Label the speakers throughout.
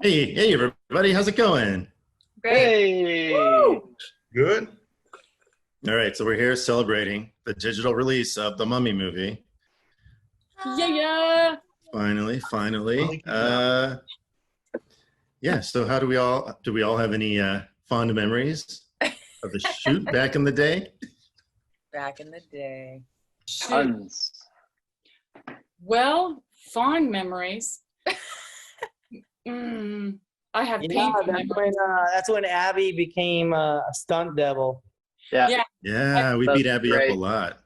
Speaker 1: Hey, everybody, how's it going?
Speaker 2: Great.
Speaker 3: Hey.
Speaker 2: Woo!
Speaker 3: Good.
Speaker 1: All right, so we're here celebrating the digital release of the Mummy movie.
Speaker 2: Yeah.
Speaker 1: Finally. Yeah, so how do we all have any fond memories of the shoot back in the day?
Speaker 4: Back in the day.
Speaker 3: Tons.
Speaker 2: Well, fond memories. I have painful memories.
Speaker 4: That's when Abby became a stunt devil.
Speaker 3: Yeah.
Speaker 1: Yeah, we
Speaker 3: That's
Speaker 1: beat Abby
Speaker 3: great.
Speaker 1: up a lot.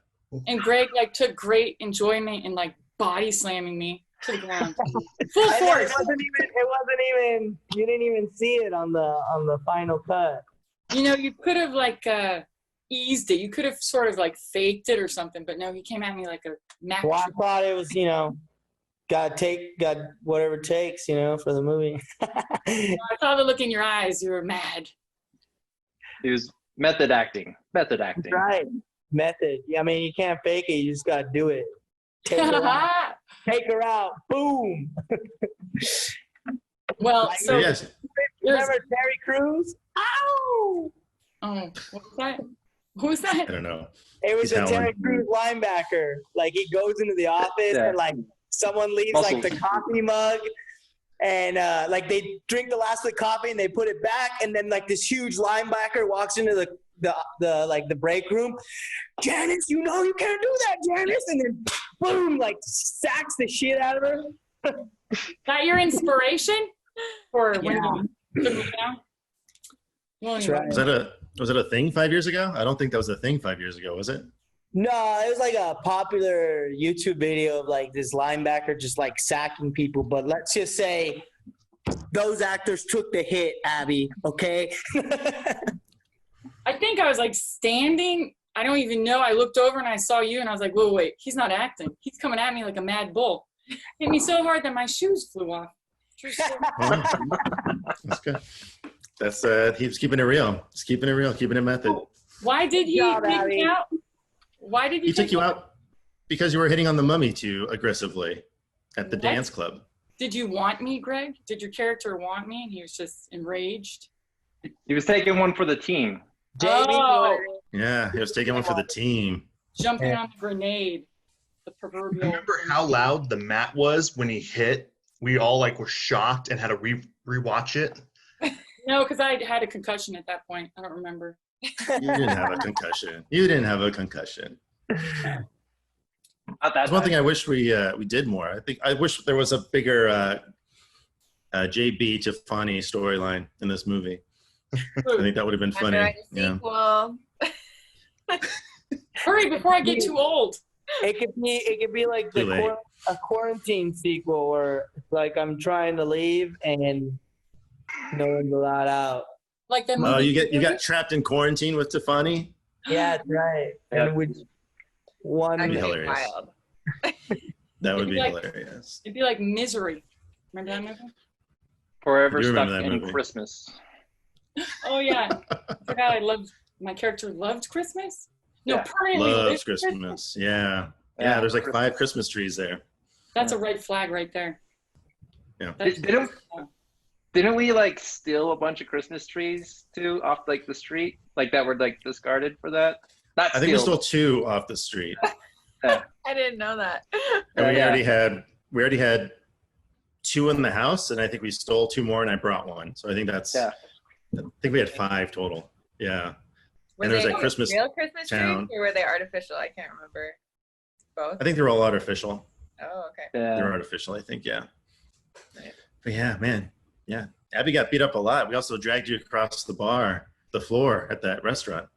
Speaker 2: And Greg took great enjoyment in body slamming me to the ground. Full
Speaker 4: And
Speaker 2: force.
Speaker 4: It wasn't even. You didn't even see it on the final cut.
Speaker 2: You know, you could have eased it. You could have sort of faked it or something, but no, he came at me like a Mac.
Speaker 4: Well, I thought it was, got whatever it takes, for the movie.
Speaker 2: I saw the look in your eyes. You were mad.
Speaker 3: It was method acting.
Speaker 4: Right. Method. I mean, you can't fake it. You just got to do it. Take her out. Boom.
Speaker 2: Well, so
Speaker 1: Yes,
Speaker 4: Remember Terry Crews? Ow!
Speaker 2: oh, what was that? Who was that?
Speaker 1: I don't know.
Speaker 4: It was
Speaker 1: He's
Speaker 4: a Terry
Speaker 1: howling.
Speaker 4: Crews linebacker. He goes into the office and someone leaves
Speaker 3: Muscles.
Speaker 4: the coffee mug and they drink the last of the coffee and they put it back and then this huge linebacker walks into the break room. Janice, you can't do that, Janice, and then boom, sacks the shit out of her.
Speaker 2: That your inspiration for when you took me down? Well,
Speaker 4: That's
Speaker 2: anyway.
Speaker 4: right.
Speaker 1: Was it a thing 5 years ago? I don't think that was a thing 5 years ago, was it?
Speaker 4: No, it was a popular YouTube video of this linebacker just sacking people. But let's just say those actors took the hit, Abby. Okay.
Speaker 2: I think I was standing. I don't even know. I looked over and I saw you and I was like, whoa, wait, he's not acting. He's coming at me like a mad bull. Hit me so hard that my shoes flew off. True story.
Speaker 1: Well, that's good. That's he was keeping it real. He's keeping it real, keeping it method.
Speaker 2: Why did he
Speaker 4: Good job,
Speaker 2: take
Speaker 4: Abby.
Speaker 2: me out? Why did
Speaker 1: He took you out because you were hitting on the mummy too aggressively at the
Speaker 2: What?
Speaker 1: dance club.
Speaker 2: Did you want me, Greg? Did your character want me and he was just enraged?
Speaker 3: He was taking one for the team.
Speaker 2: Oh,
Speaker 1: Yeah, he was taking one for the team.
Speaker 2: jumping on the grenade. The proverbial.
Speaker 5: Remember how loud the mat was when he hit? We all were shocked and had to rewatch it.
Speaker 2: No, because I had a concussion at that point. I don't remember.
Speaker 1: You didn't have a concussion. You didn't have a concussion.
Speaker 3: Not that
Speaker 1: That's one
Speaker 3: time.
Speaker 1: thing I wish we did more. I wish there was a bigger JB Tiffany storyline in this movie. I think that would have been funny.
Speaker 6: Write a
Speaker 1: Yeah.
Speaker 6: sequel.
Speaker 2: Hurry before I get too old.
Speaker 4: It could be like
Speaker 1: Too late.
Speaker 4: a quarantine sequel where I'm trying to leave and no one's allowed out.
Speaker 2: Like the
Speaker 1: Oh,
Speaker 2: movie.
Speaker 1: you got trapped in quarantine with Tiffany?
Speaker 4: Yeah, that's right.
Speaker 3: Yeah.
Speaker 4: And which one?
Speaker 6: That'd be
Speaker 1: hilarious.
Speaker 6: wild.
Speaker 1: That would
Speaker 2: It'd
Speaker 1: be
Speaker 2: be like-
Speaker 1: hilarious.
Speaker 2: It'd be like Misery. Remember that movie?
Speaker 3: Forever
Speaker 1: I do
Speaker 3: stuck
Speaker 1: remember that
Speaker 3: in
Speaker 1: movie.
Speaker 3: Christmas.
Speaker 2: Oh yeah. I forgot my character loved Christmas. No,
Speaker 3: Yeah.
Speaker 2: permanently
Speaker 1: Loves
Speaker 2: lived
Speaker 1: Christmas. Yeah. Yeah, there's 5 Christmas trees there.
Speaker 2: That's a red flag right there.
Speaker 1: Yeah.
Speaker 2: That's-
Speaker 3: Didn't we steal a bunch of Christmas trees too off the street that were discarded for that? Not
Speaker 1: I think we
Speaker 3: steal.
Speaker 1: stole 2 off the street.
Speaker 6: I didn't know that.
Speaker 1: And we
Speaker 3: Yeah.
Speaker 1: already had 2 in the house, and I think we stole 2 more, and I brought 1. So I think
Speaker 3: Yeah.
Speaker 1: I think we had 5 total. Yeah.
Speaker 6: Were
Speaker 1: And there's
Speaker 6: they
Speaker 1: a Christmas
Speaker 6: real Christmas
Speaker 1: town.
Speaker 6: trees or were they artificial? I can't remember. Both.
Speaker 1: I think they're all artificial.
Speaker 6: Oh, okay.
Speaker 3: Yeah.
Speaker 1: They're artificial, I think, yeah.
Speaker 6: Right.
Speaker 1: But yeah, man. Yeah. Abby got beat up a lot. We also dragged you across the floor at that restaurant.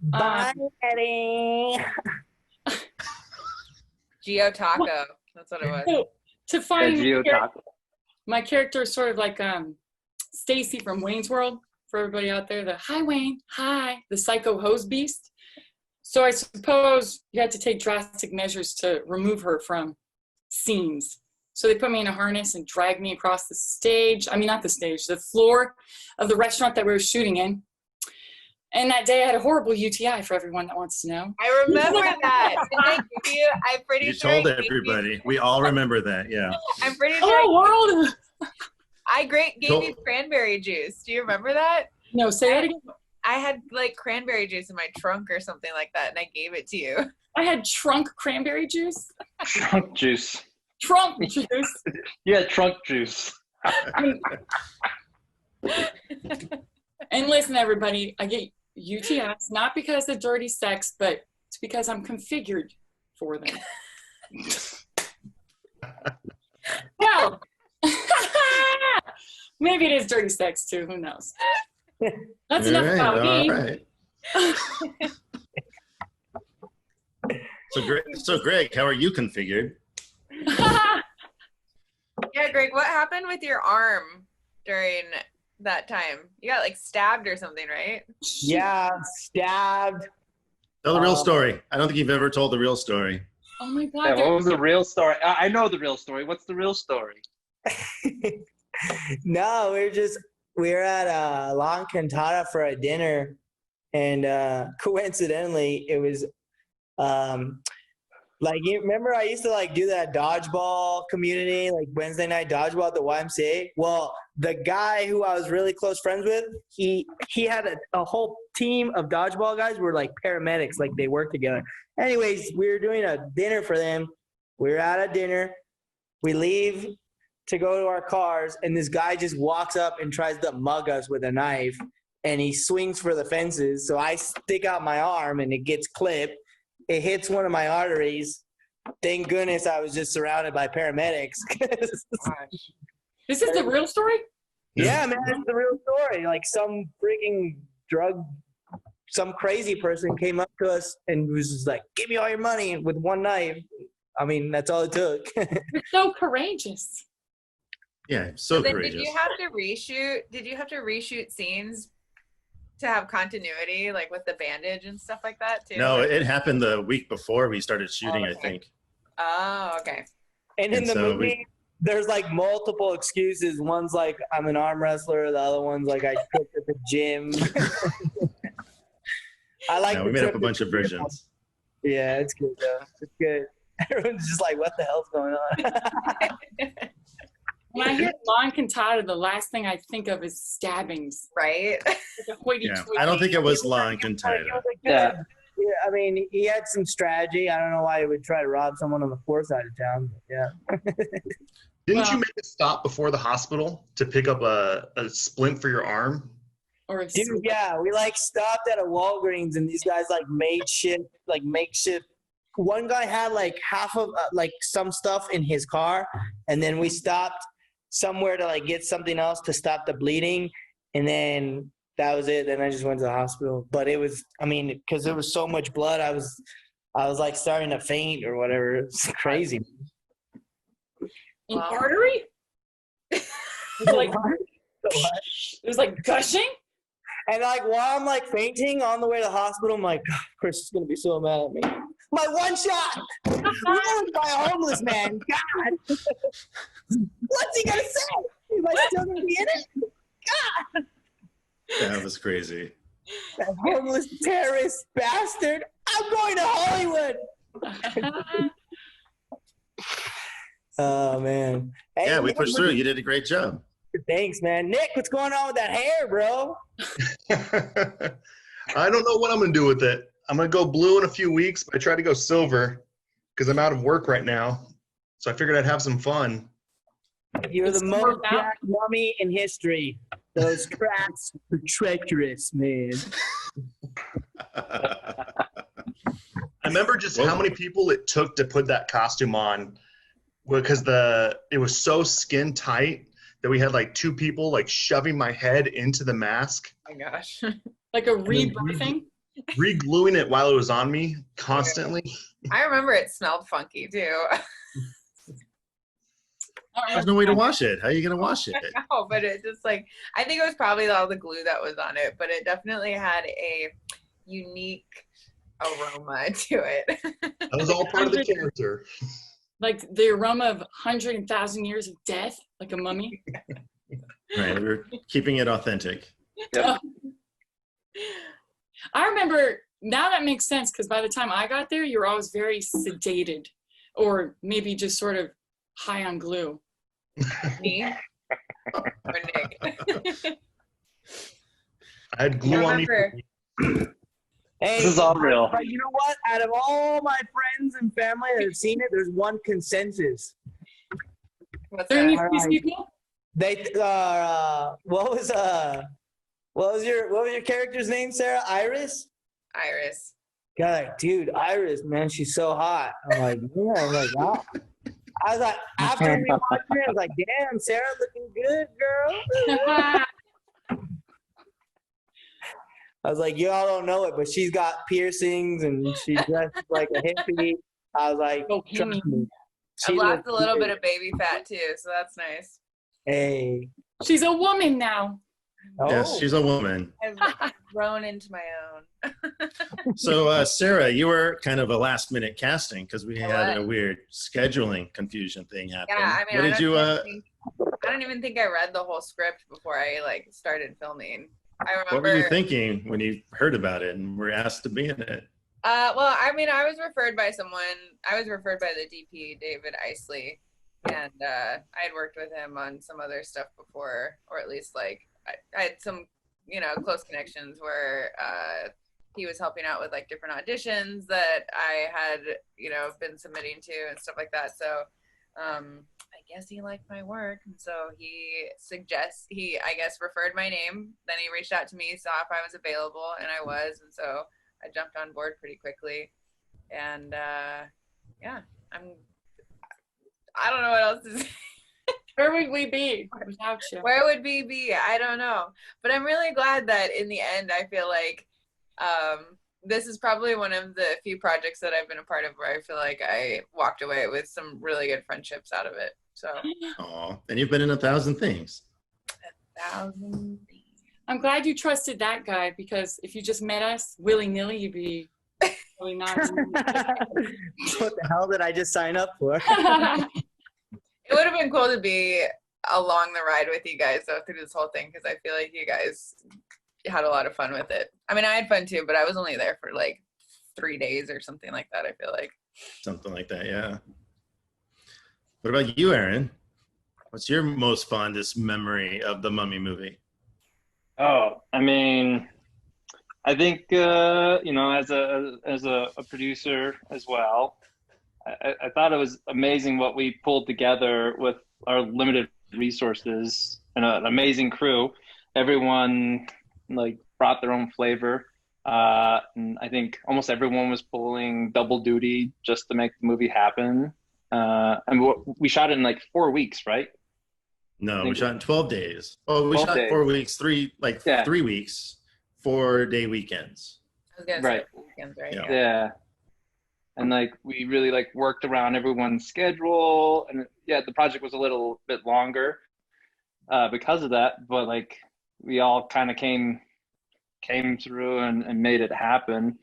Speaker 4: Bye, Eddie.
Speaker 6: Geo Taco. That's what it was.
Speaker 2: So, to
Speaker 3: Yeah,
Speaker 2: find
Speaker 3: Geo Taco.
Speaker 2: my character is sort of like Stacy from Wayne's World. For everybody out there, the hi Wayne, hi, the psycho hose beast. So I suppose you had to take drastic measures to remove her from scenes. So they put me in a harness and dragged me across the stage. I mean, not the stage, the floor of the restaurant that we were shooting in. And that day I had a horrible UTI for everyone that wants to know.
Speaker 6: I remember that. Didn't they give you? I'm pretty
Speaker 1: You
Speaker 6: sure.
Speaker 1: told
Speaker 6: I gave you-
Speaker 1: everybody. We all remember that, yeah.
Speaker 6: I'm pretty sure.
Speaker 2: Oh, world!
Speaker 6: gave you cranberry juice. Do you remember that?
Speaker 2: No, say that again.
Speaker 6: I had like cranberry juice in my trunk or something like that, and I gave it to you.
Speaker 2: I had trunk cranberry juice.
Speaker 3: Trunk juice.
Speaker 2: Trunk juice.
Speaker 3: Yeah, trunk juice.
Speaker 2: And listen, everybody, I get UTIs not because of dirty sex, but it's because I'm configured for them. Well, maybe it is dirty sex too. Who knows? That's enough about me.
Speaker 1: Right. So Greg, how are you configured?
Speaker 6: Yeah, Greg, what happened with your arm during that time? You got like stabbed or something, right?
Speaker 4: Yeah, stabbed.
Speaker 1: Tell the real story. I don't think you've ever told the real story.
Speaker 2: Oh my
Speaker 3: Yeah,
Speaker 2: God.
Speaker 3: what was the real story? I know the real story. What's the real story?
Speaker 4: No, we were at La Encantada for a dinner, and coincidentally, it was like, you remember I used to like do that dodgeball community, like Wednesday night dodgeball at the YMCA. Well, the guy who I was really close friends with, he had a whole team of dodgeball guys who were like paramedics, like they worked together. Anyways, we were doing a dinner for them. We were at a dinner. We leave to go to our cars, and this guy just walks up and tries to mug us with a knife, and he swings for the fences. So I stick out my arm, and it gets clipped. It hits one of my arteries. Thank goodness I was just surrounded by paramedics.
Speaker 2: This is the real story?
Speaker 4: Yeah, man, it's the real story. Like some freaking some crazy person came up to us and was just like, give me all your money with one knife. I mean, that's all it took.
Speaker 2: You're so courageous.
Speaker 1: Yeah, so
Speaker 6: Then
Speaker 1: courageous.
Speaker 6: did you have to reshoot scenes to have continuity, like with the bandage and stuff like that too?
Speaker 1: No, it happened the week before we started shooting, I
Speaker 6: okay.
Speaker 1: think.
Speaker 6: Oh, okay.
Speaker 4: And in
Speaker 1: And
Speaker 4: the
Speaker 1: so
Speaker 4: movie, there's like multiple excuses. One's like, I'm an arm wrestler. The other one's like, I cooked at the gym. I like
Speaker 1: Yeah,
Speaker 4: the
Speaker 1: we made up
Speaker 4: trip
Speaker 1: a
Speaker 4: to
Speaker 1: bunch of
Speaker 4: the gym.
Speaker 1: versions.
Speaker 4: Yeah, it's good though. It's good. Everyone's just like, what the hell's going on?
Speaker 2: When I hear La Encantada, the last thing I think of is stabbings.
Speaker 6: Right?
Speaker 2: Like a hoity-toity.
Speaker 1: I don't think it was La Encantada.
Speaker 4: Yeah. Yeah, I mean, he had some strategy. I don't know why he would try to rob someone on the poor side of town. But yeah.
Speaker 5: Didn't you make a stop before the hospital to pick up a splint for your arm?
Speaker 2: Or a
Speaker 4: Dude, yeah, we like stopped at a Walgreens and these guys like makeshift. One guy had like half of like some stuff in his car, and then we stopped somewhere to like get something else to stop the bleeding, and then that was it. Then I just went to the hospital. But it was, I mean, because there was so much blood, I was like starting to faint or whatever. It's crazy.
Speaker 2: an
Speaker 6: Wow.
Speaker 2: artery? It was like gushing?
Speaker 4: And like while I'm like fainting on the way to the hospital, I'm like, "God, Chris is gonna be so mad at me. My one shot ruined by a homeless man. God, what's he gonna say? Am I still gonna be in it? God,
Speaker 1: That was crazy.
Speaker 4: that homeless terrorist bastard. I'm going to Hollywood. Oh man. Hey,
Speaker 1: Yeah, we
Speaker 4: Nick,
Speaker 1: pushed through. You did a great job.
Speaker 4: Thanks, man. Nick, what's going on with that hair, bro?
Speaker 5: I don't know what I'm gonna do with it. I'm gonna go blue in a few weeks, but I try to go silver because I'm out of work right now. So I figured I'd have some fun.
Speaker 4: You're the
Speaker 2: It's
Speaker 4: most
Speaker 2: worked out.
Speaker 4: jacked mummy in history. Those cracks are treacherous, man.
Speaker 5: I remember just how many people it took to put that costume on, because it was so skin tight that we had like two people like shoving my head into the mask,
Speaker 6: Oh my gosh.
Speaker 2: Like a rebirthing?
Speaker 5: re-gluing it while it was on me constantly.
Speaker 6: I remember it smelled funky too.
Speaker 1: There's no way to wash it. How are you gonna wash it?
Speaker 6: No, but it just like, I think it was probably all the glue that was on it, but it definitely had a unique aroma to it.
Speaker 5: That was all part of the character.
Speaker 2: Like the aroma of 100,000 years of death, like a mummy?
Speaker 1: Right, we were keeping it authentic.
Speaker 2: I remember, now that makes sense, because by the time I got there, you were always very sedated, or maybe just sort of high on glue.
Speaker 6: Me? Or Nick.
Speaker 5: I had glue on me.
Speaker 6: Remember,
Speaker 4: Hey,
Speaker 3: This is all real.
Speaker 4: But you know what? Out of all my friends and family that have seen it, there's one consensus.
Speaker 6: what's
Speaker 2: There needs
Speaker 6: that?
Speaker 2: to be
Speaker 4: Alright.
Speaker 2: people.
Speaker 4: They what was your character's name, Sarah? Iris?
Speaker 6: Iris.
Speaker 4: God, dude, Iris, man, she's so hot. I'm like, yeah, I'm like, wow. I was like, after we watched it, I was like, damn, Sarah looking good, girl. I was like, y'all don't know it, but she's got piercings and she's dressed like a hippie. I was like,
Speaker 2: Oh,
Speaker 4: trust me.
Speaker 6: I've
Speaker 4: she
Speaker 6: lost
Speaker 4: looks
Speaker 6: a little
Speaker 4: good.
Speaker 6: bit of baby fat too, so that's nice.
Speaker 4: Hey.
Speaker 2: She's a woman now.
Speaker 4: Oh.
Speaker 1: Yes, she's a woman.
Speaker 6: I've grown into my own.
Speaker 1: So, Sarah, you were kind of a last-minute casting because we
Speaker 6: I
Speaker 1: had
Speaker 6: was.
Speaker 1: a weird scheduling confusion thing happen.
Speaker 6: Yeah, I mean,
Speaker 1: what did you?
Speaker 6: I don't even think I read the whole script before I like started filming. I remember.
Speaker 1: What were you thinking when you heard about it and were asked to be in it?
Speaker 6: Well, I mean, I was referred by someone. I was referred by the DP, David Isley, and I had worked with him on some other stuff before, or at least like I had some, close connections where he was helping out with like different auditions that I had, been submitting to and stuff like that. So I guess he liked my work, and so he I guess referred my name. Then he reached out to me, saw if I was available, and I was, and so I jumped on board pretty quickly. And yeah, I don't know what else to say.
Speaker 2: Where would we be without you?
Speaker 6: Where would we be? I don't know. But I'm really glad that in the end, I feel like this is probably one of the few projects that I've been a part of where I feel like I walked away with some really good friendships out of it. So,
Speaker 1: Oh, and you've been in 1,000 things.
Speaker 6: 1,000 things.
Speaker 2: I'm glad you trusted that guy, because if you just met us willy-nilly, you'd be really not.
Speaker 4: What the hell did I just sign up for?
Speaker 6: It would have been cool to be along the ride with you guys though through this whole thing, because I feel like you guys had a lot of fun with it. I mean, I had fun too, but I was only there for like 3 days or something like that, I feel like.
Speaker 1: Something like that, yeah. What about you, Aaron? What's your most fondest memory of the Mummy movie?
Speaker 3: Oh, I mean, I think as a producer as well, I thought it was amazing what we pulled together with our limited resources and an amazing crew. Everyone like brought their own flavor, and I think almost everyone was pulling double duty just to make the movie happen. And we shot it in like 4 weeks, right?
Speaker 1: No, we shot in 12 days. Oh, we
Speaker 3: 12
Speaker 1: shot
Speaker 3: days.
Speaker 1: 4 weeks, 3 weeks, 4-day weekends.
Speaker 6: I was gonna
Speaker 3: Right.
Speaker 6: say weekends, right?
Speaker 1: Yeah.
Speaker 3: Yeah. And like we really like worked around everyone's schedule, and yeah, the project was a little bit longer because of that, but like we all kind of came through and made it happen.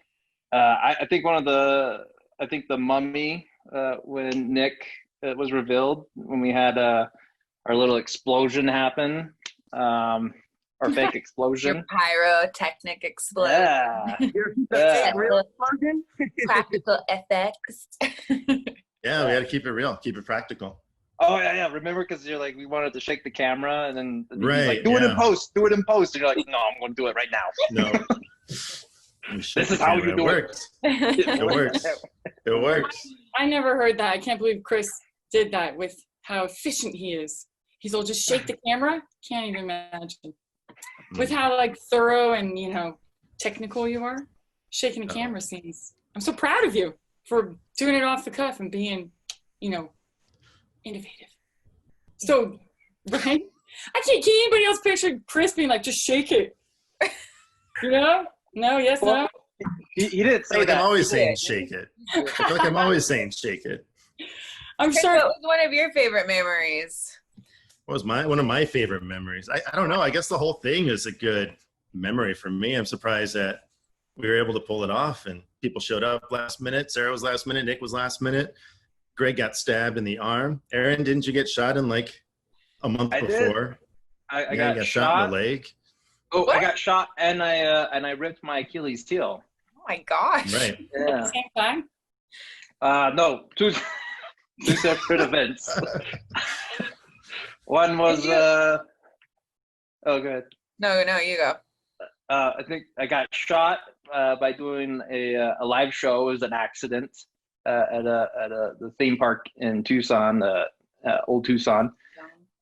Speaker 3: I think the Mummy when Nick was revealed, when we had our little explosion happen, our fake explosion.
Speaker 6: Your pyrotechnic explosion.
Speaker 3: Yeah.
Speaker 4: That's real slogan?
Speaker 6: Practical effects.
Speaker 1: Yeah, we had to keep it real, keep it practical.
Speaker 3: Oh yeah. Remember, because you're like, we wanted to shake the camera, and then he's
Speaker 1: Right,
Speaker 3: like, do it in
Speaker 1: yeah.
Speaker 3: post, and you're like, no, I'm going to do it right now.
Speaker 1: No. This
Speaker 3: is how you do it.
Speaker 1: It works. It works.
Speaker 2: I never heard that. I can't believe Chris did that with how efficient he is. He's all just shake the camera. Can't even imagine. With how like thorough and technical you are, shaking the camera scenes. I'm so proud of you for doing it off the cuff and being, innovative. So, right? Can anybody else picture Chris being like, just shake it? No, yes,
Speaker 3: Well,
Speaker 2: no.
Speaker 3: He didn't
Speaker 1: I
Speaker 3: say
Speaker 1: feel like
Speaker 3: that.
Speaker 1: I'm always saying shake it. I feel like I'm always saying shake it.
Speaker 2: I'm
Speaker 6: Chris,
Speaker 2: sure.
Speaker 6: what was one of your favorite memories?
Speaker 1: What was one of my favorite memories? I don't know. I guess the whole thing is a good memory for me. I'm surprised that we were able to pull it off, and people showed up last minute. Sarah was last minute. Nick was last minute. Greg got stabbed in the arm. Aaron, didn't you get shot in like a month
Speaker 3: I did.
Speaker 1: before?
Speaker 3: I
Speaker 1: You
Speaker 3: got
Speaker 1: shot in the leg.
Speaker 3: Oh,
Speaker 6: What?
Speaker 3: I got shot, and I ripped my Achilles heel.
Speaker 6: Oh my gosh.
Speaker 1: Right.
Speaker 2: At
Speaker 3: Yeah.
Speaker 2: the same time?
Speaker 3: No, two separate events. One was
Speaker 6: Did
Speaker 3: Oh, good.
Speaker 6: No, you go.
Speaker 3: I think I got shot by doing a live show. It was an accident at the theme park in Tucson, old Tucson.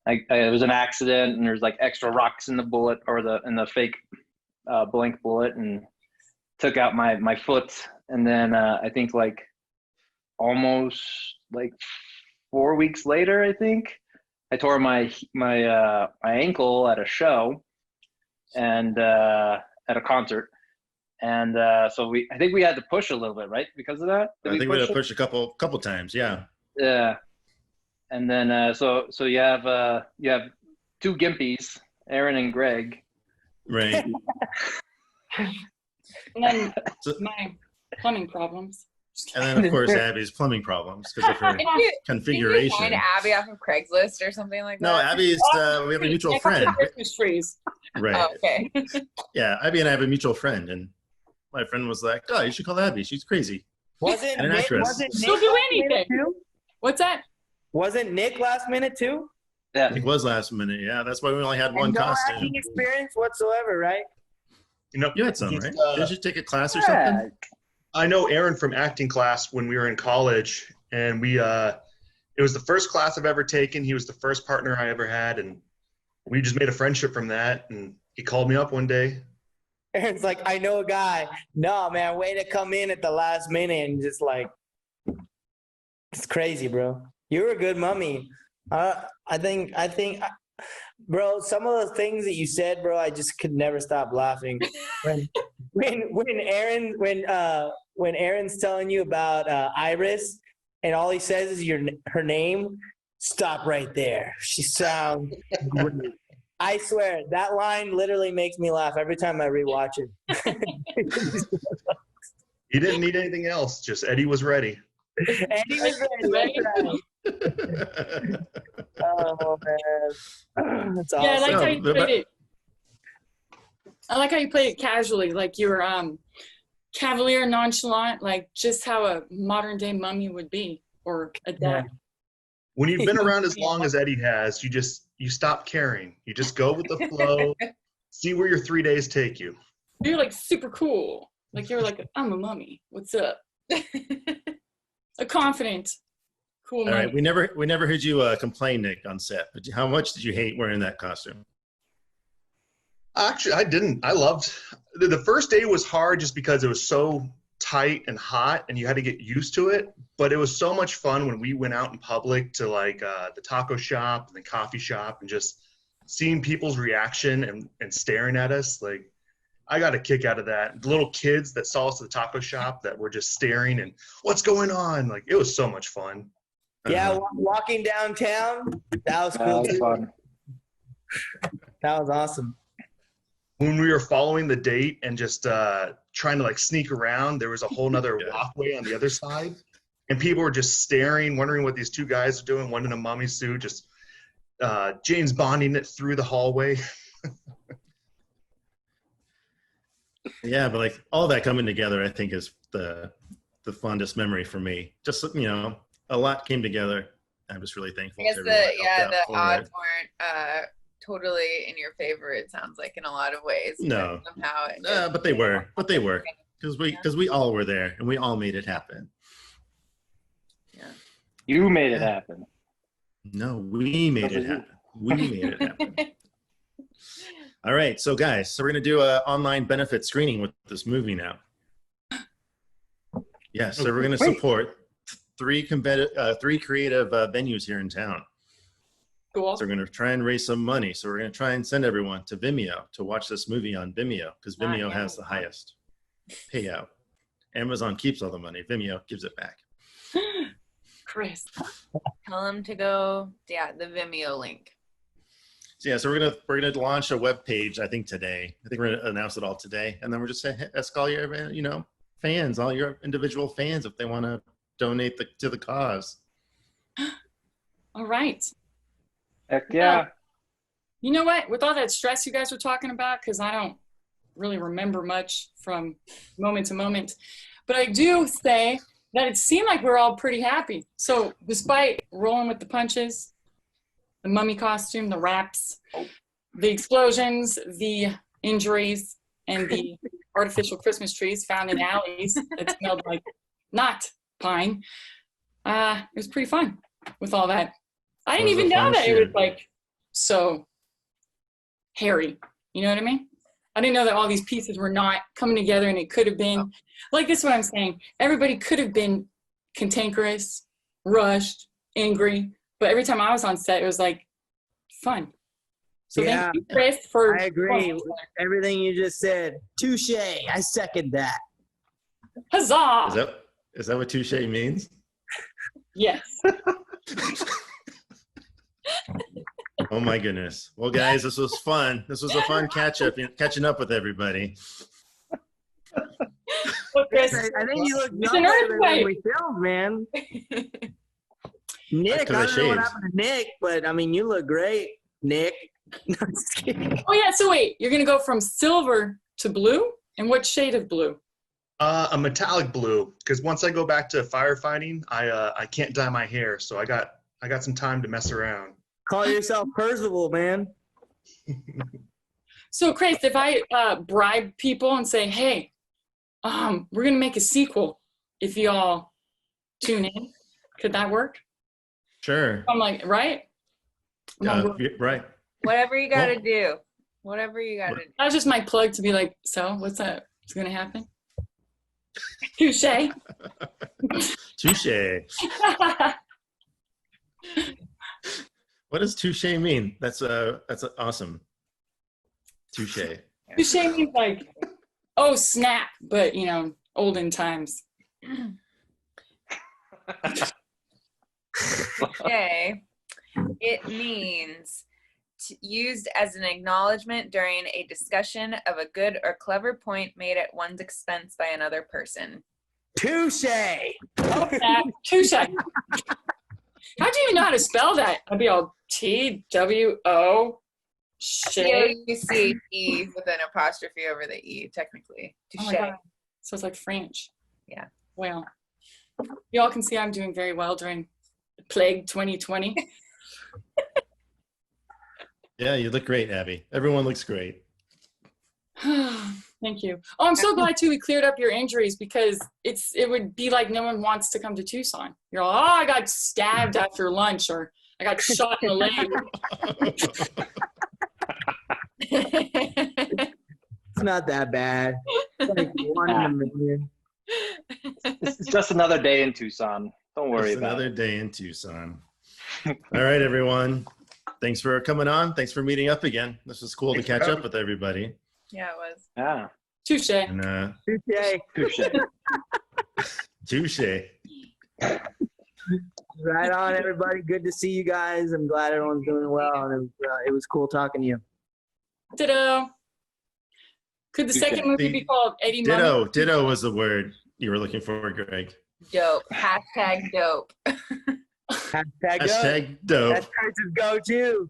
Speaker 3: It was an accident, and there's like extra rocks in the bullet or in the fake blank bullet, and took out my foot. And then I think like almost like 4 weeks later, I think I tore my ankle at a show and at a concert. And so I think we had to push a little bit, right? Because of that?
Speaker 1: I think we had to push a couple times. Yeah.
Speaker 3: Yeah. And then so you have two gimpies, Aaron and Greg.
Speaker 1: Right.
Speaker 2: And then
Speaker 1: So-
Speaker 2: my plumbing problems.
Speaker 1: And then, of course, Abby's plumbing problems because of her
Speaker 6: Did you
Speaker 1: configuration.
Speaker 6: find Abby off of Craigslist or something like
Speaker 1: No,
Speaker 6: that?
Speaker 1: Abby's, we have a mutual
Speaker 2: Check out the
Speaker 1: friend.
Speaker 2: Christmas trees.
Speaker 1: Right.
Speaker 6: Oh, okay.
Speaker 1: Yeah, Abby and I have a mutual friend. And my friend was like, oh, you should call Abby. She's crazy.
Speaker 4: Wasn't
Speaker 1: And an
Speaker 4: Nick,
Speaker 1: actress.
Speaker 4: wasn't
Speaker 2: She'll
Speaker 4: Nick
Speaker 2: do
Speaker 4: last minute
Speaker 2: anything.
Speaker 4: too?
Speaker 2: What's that?
Speaker 4: Wasn't Nick last minute too?
Speaker 3: Yeah.
Speaker 1: It was last minute. Yeah, that's why we only had one
Speaker 4: And no
Speaker 1: costume.
Speaker 4: acting experience whatsoever, right?
Speaker 5: You know,
Speaker 1: You had some,
Speaker 5: just,
Speaker 1: right? Did you take a class or something?
Speaker 5: I know Aaron from acting class when we were in college, and we it was the first class I've ever taken. He was the first partner I ever had, and we just made a friendship from that. And he called me up one day.
Speaker 4: Aaron's like, I know a guy. No, man, way to come in at the last minute and just like, it's crazy, bro. You're a good mummy. I think, bro, some of the things that you said, bro, I just could never stop laughing. When Aaron's telling you about Iris, and all he says is her name, stop right there. She sounds great. I swear that line literally makes me laugh every time I rewatch it.
Speaker 5: He didn't need anything else. Just Eddie was ready.
Speaker 4: And he was ready. That's right. Oh man, that's awesome.
Speaker 2: Yeah, I like how you
Speaker 1: No,
Speaker 2: played it. I like how you played it casually, like you were cavalier, nonchalant, like just how a modern day mummy would be, or a dad.
Speaker 5: When you've been around as long as Eddie has, you stop caring. You just go with the flow. See where your 3 days take you.
Speaker 2: You're like super cool. Like you're like, I'm a mummy. What's up? A confident, cool
Speaker 1: All
Speaker 2: mummy.
Speaker 1: right, we never heard you complain, Nick, on set. But how much did you hate wearing that costume?
Speaker 5: Actually, I didn't. I loved the first day was hard just because it was so tight and hot and you had to get used to it. But it was so much fun when we went out in public to like the taco shop and the coffee shop and just seeing people's reaction and staring at us. Like I got a kick out of that. The little kids that saw us at the taco shop that were just staring and what's going on? Like it was so much fun.
Speaker 4: Yeah,
Speaker 1: Uh-huh.
Speaker 4: walking downtown, that was
Speaker 3: That
Speaker 4: cool.
Speaker 3: was
Speaker 4: too.
Speaker 3: fun.
Speaker 4: That was awesome.
Speaker 5: When we were following the date and just trying to like sneak around, there was a whole nother
Speaker 1: Yeah.
Speaker 5: walkway on the other side. And people were just staring, wondering what these two guys are doing, one in a mummy suit, just James Bonding it through the hallway.
Speaker 1: Yeah, but like all that coming together, I think is the fondest memory for me. Just a lot came together. I'm just really thankful.
Speaker 6: I guess
Speaker 1: to everyone that helped
Speaker 6: the
Speaker 1: out for
Speaker 6: odds
Speaker 1: it.
Speaker 6: weren't totally in your favor. It sounds like in a lot of ways. but
Speaker 1: No.
Speaker 6: somehow.
Speaker 1: But they were because we all were there and we all made it happen.
Speaker 3: You made it happen.
Speaker 1: No, we made it happen. We made it happen. All right, so guys, we're gonna do an online benefit screening with this movie now. Yes, so we're gonna support three creative venues here in town.
Speaker 2: Cool.
Speaker 1: So we're gonna try and raise some money. So we're gonna try and send everyone to Vimeo to watch this movie on Vimeo because Vimeo has the highest payout. Amazon keeps all the money. Vimeo gives it back.
Speaker 2: Chris.
Speaker 6: Tell them to go. Yeah, the Vimeo link.
Speaker 1: So yeah, so we're gonna launch a web page. I think today. I think we're gonna announce it all today, and then we're just saying, ask all your fans, all your individual fans, if they want to donate to the cause.
Speaker 2: All right.
Speaker 3: Heck yeah.
Speaker 2: You know what? With all that stress you guys were talking about, because I don't really remember much from moment to moment, but I do say that it seemed like we're all pretty happy. So despite rolling with the punches, the mummy costume, the wraps, the explosions, the injuries, and the artificial Christmas trees found in alleys that smelled like not pine. It was pretty fun with all that. I didn't
Speaker 1: It was a
Speaker 2: even know
Speaker 1: fun
Speaker 2: that it was
Speaker 1: shoot.
Speaker 2: like so hairy. You know what I mean? I didn't know that all these pieces were not coming together, and it could have been like this is what I'm saying. Everybody could have been cantankerous, rushed, angry, but every time I was on set, it was like fun. So
Speaker 4: Yeah,
Speaker 2: thank you, Chris, for
Speaker 4: I agree with everything you just said. Touche. I second that.
Speaker 2: Huzzah!
Speaker 1: Is that what touche means?
Speaker 2: Yes.
Speaker 1: Oh my goodness. Well, guys, this was fun. This was a fun catching up with everybody.
Speaker 2: Well, Chris,
Speaker 4: I think you look
Speaker 2: It's an
Speaker 4: younger than when
Speaker 2: earthquake.
Speaker 4: we filmed, man. Nick, I
Speaker 1: 'cause I
Speaker 4: don't know what
Speaker 1: shaved.
Speaker 4: happened to Nick, but I mean, you look great, Nick. No, I'm just kidding.
Speaker 2: oh yeah, so wait, you're gonna go from silver to blue? And what shade of blue?
Speaker 5: A metallic blue, because once I go back to firefighting, I can't dye my hair, so I got some time to mess around.
Speaker 4: Call yourself Percival, man.
Speaker 2: So Chris, if I bribe people and say, hey, we're gonna make a sequel if y'all tune in, could that work?
Speaker 1: Sure.
Speaker 2: I'm like, right?
Speaker 1: Right.
Speaker 6: Whatever you got to do. Whatever you got to do.
Speaker 2: That's just my plug to be like, so what's that? What's gonna happen? Touche.
Speaker 1: Touche. What does touche mean? That's awesome. Touche.
Speaker 2: Touche means like, oh snap, but you know, olden times.
Speaker 6: Okay. It means used as an acknowledgement during a discussion of a good or clever point made at one's expense by another person.
Speaker 4: Touche.
Speaker 2: Touche. How do you know how to spell that? I'd be all TWO.
Speaker 6: T-O-U-C-E with an apostrophe over the E, technically.
Speaker 2: Oh my
Speaker 6: Touche.
Speaker 2: God. So it's like French.
Speaker 6: Yeah.
Speaker 2: Well, y'all can see I'm doing very well during Plague 2020.
Speaker 1: Yeah, you look great, Abby. Everyone looks great.
Speaker 2: Thank you. Oh, I'm so glad too we cleared up your injuries because it would be like no one wants to come to Tucson. You're all, oh, I got stabbed after lunch or I got shot in the leg.
Speaker 4: It's not that bad. It's like 1 in a million.
Speaker 3: It's just another day in Tucson. Don't worry
Speaker 1: It's
Speaker 3: about
Speaker 1: another
Speaker 3: it.
Speaker 1: day in Tucson. All right, everyone. Thanks for coming on. Thanks for meeting up again. This was cool to
Speaker 5: Thanks for
Speaker 1: catch
Speaker 5: having
Speaker 1: up with everybody.
Speaker 6: Yeah, it was.
Speaker 3: Yeah.
Speaker 2: Touche.
Speaker 1: And
Speaker 4: Touche.
Speaker 3: Touche.
Speaker 1: touche.
Speaker 4: Right on, everybody. Good to see you guys. I'm glad everyone's doing well, and it was cool talking to you.
Speaker 2: Ditto. Could the second movie be called Eddie Mummy?
Speaker 1: Ditto was the word you were looking for, Greg.
Speaker 6: Dope. Hashtag dope.
Speaker 4: Hashtag go.
Speaker 1: Hashtag dope.
Speaker 4: That's Chris's go-to.